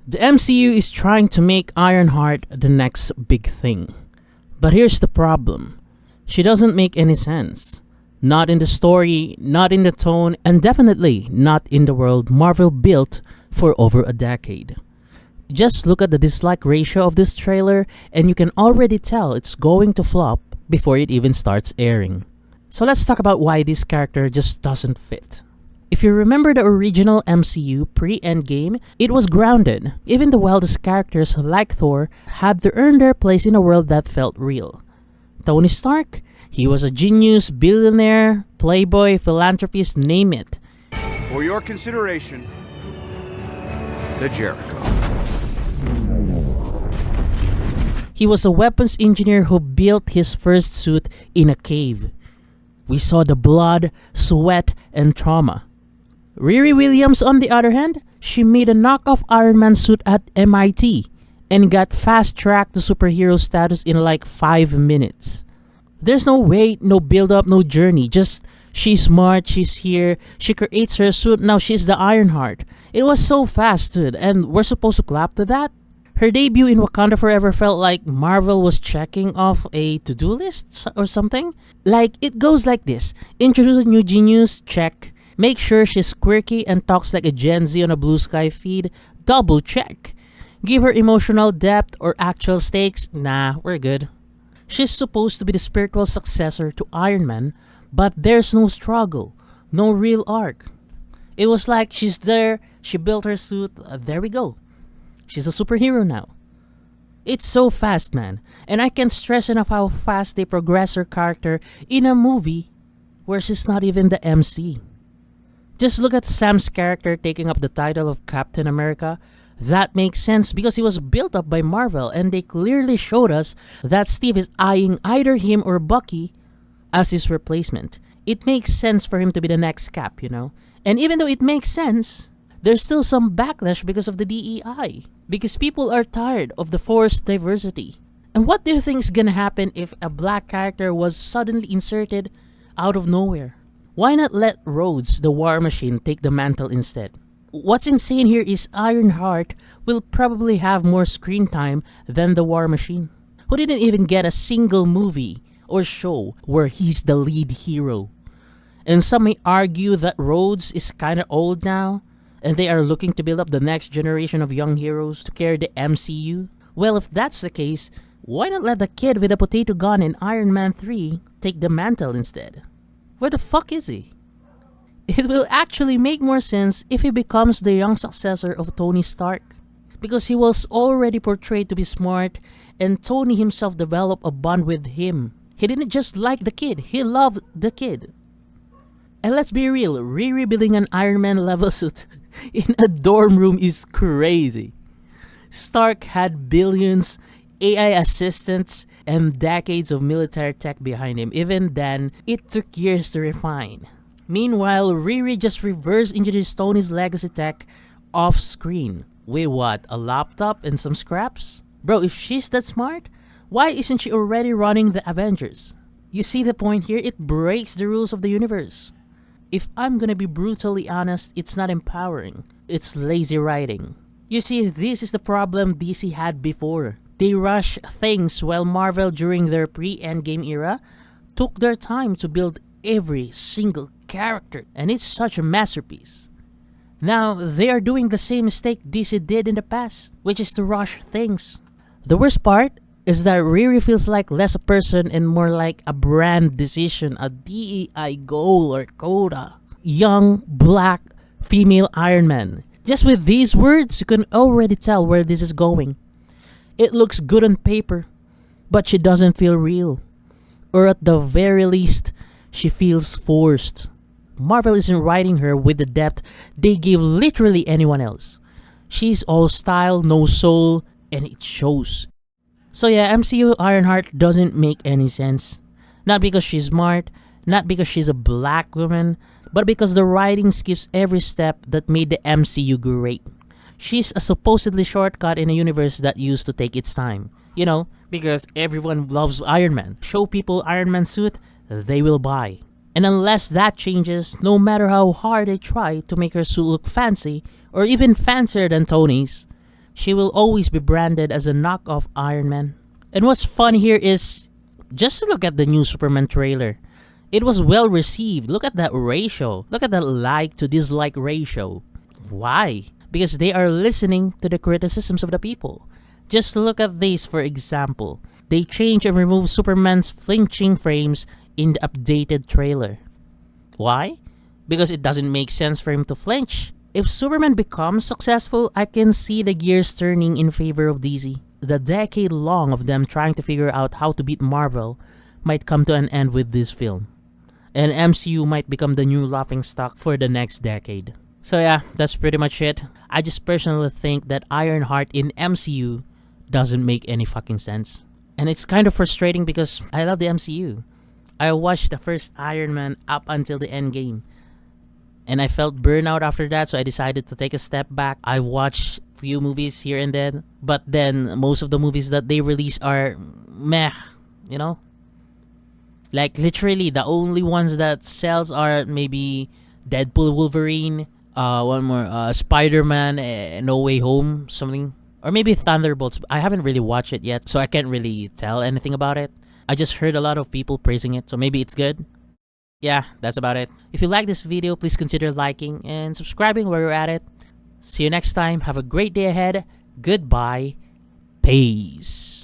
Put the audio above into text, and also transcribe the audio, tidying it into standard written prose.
The MCU is trying to make Ironheart the next big thing. But here's the problem. She doesn't make any sense. Not in the story, not in the tone, and definitely not in the world Marvel built for over a decade. Just look at the dislike ratio of this trailer and you can already tell it's going to flop before it even starts airing. So let's talk about why this character just doesn't fit. If you remember the original MCU pre-Endgame, it was grounded. Even the wildest characters like Thor had to earn their place in a world that felt real. Tony Stark, he was a genius, billionaire, playboy, philanthropist, name it. For your consideration, the Jericho. He was a weapons engineer who built his first suit in a cave. We saw the blood, sweat, and trauma. Riri Williams, on the other hand, she made a knockoff Iron Man suit at MIT and got fast-tracked to superhero status in like 5 minutes. There's no wait, no build-up, no journey. Just, she's smart, she's here, she creates her suit, now she's the Ironheart. It was so fast, dude, and we're supposed to clap to that? Her debut in Wakanda Forever felt like Marvel was checking off a to-do list or something. Like, it goes like this. Introduce a new genius, check. Make sure she's quirky and talks like a Gen Z on a Blue Sky feed, double check. Give her emotional depth or actual stakes, nah, we're good. She's supposed to be the spiritual successor to Iron Man, but there's no struggle, no real arc. It was like she's there, she built her suit, there we go. She's a superhero now. It's so fast, man, and I can't stress enough how fast they progress her character in a movie where she's not even the MC. Just look at Sam's character taking up the title of Captain America. That makes sense because he was built up by Marvel and they clearly showed us that Steve is eyeing either him or Bucky as his replacement. It makes sense for him to be the next Cap, you know? And even though it makes sense, there's still some backlash because of the DEI. Because people are tired of the forced diversity. And what do you think is gonna happen if a black character was suddenly inserted out of nowhere? Why not let Rhodes, the War Machine, take the mantle instead? What's insane here is Ironheart will probably have more screen time than the War Machine, who didn't even get a single movie or show where he's the lead hero. And some may argue that Rhodes is kinda old now, and they are looking to build up the next generation of young heroes to carry the MCU. Well, if that's the case, why not let the kid with a potato gun in Iron Man 3 take the mantle instead? Where the fuck is he? It will actually make more sense if he becomes the young successor of Tony Stark. Because he was already portrayed to be smart and Tony himself developed a bond with him. He didn't just like the kid, he loved the kid. And let's be real, re-rebuilding an Iron Man level suit in a dorm room is crazy. Stark had billions, AI assistants, and decades of military tech behind him. Even then, it took years to refine. Meanwhile, Riri just reverse engineers Tony's legacy tech off screen. With what, a laptop and some scraps? Bro, if she's that smart, why isn't she already running the Avengers? You see the point here? It breaks the rules of the universe. If I'm gonna be brutally honest, it's not empowering. It's lazy writing. You see, this is the problem DC had before. They rush things while Marvel during their pre-Endgame era took their time to build every single character, and it's such a masterpiece. Now, they are doing the same mistake DC did in the past, which is to rush things. The worst part is that Riri feels like less a person and more like a brand decision, a DEI goal or quota. Young, black, female Iron Man. Just with these words, you can already tell where this is going. It looks good on paper, but she doesn't feel real. Or at the very least, she feels forced. Marvel isn't writing her with the depth they give literally anyone else. She's all style, no soul, and it shows. So yeah, MCU Ironheart doesn't make any sense. Not because she's smart, not because she's a black woman, but because the writing skips every step that made the MCU great. She's a supposedly shortcut in a universe that used to take its time. You know, because everyone loves Iron Man. Show people Iron Man suit, they will buy. And unless that changes, no matter how hard they try to make her suit look fancy, or even fancier than Tony's, she will always be branded as a knockoff Iron Man. And what's fun here is just look at the new Superman trailer. It was well received. Look at that ratio. Look at that like to dislike ratio. Why? Because they are listening to the criticisms of the people. Just look at this for example. They change and remove Superman's flinching frames in the updated trailer. Why? Because it doesn't make sense for him to flinch. If Superman becomes successful, I can see the gears turning in favor of DC. The decade long of them trying to figure out how to beat Marvel might come to an end with this film. And MCU might become the new laughingstock for the next decade. So yeah, that's pretty much it. I just personally think that Ironheart in MCU doesn't make any fucking sense. And it's kind of frustrating because I love the MCU. I watched the first Iron Man up until the end game. And I felt burnout after that, so I decided to take a step back. I watched few movies here and then, but then most of the movies that they release are meh, you know? Like literally the only ones that sells are maybe Deadpool, Wolverine, one more, Spider-Man, No Way Home, something. Or maybe Thunderbolts. I haven't really watched it yet, so I can't really tell anything about it. I just heard a lot of people praising it, so maybe it's good. Yeah, that's about it. If you like this video, please consider liking and subscribing while you're at it. See you next time. Have a great day ahead. Goodbye. Peace.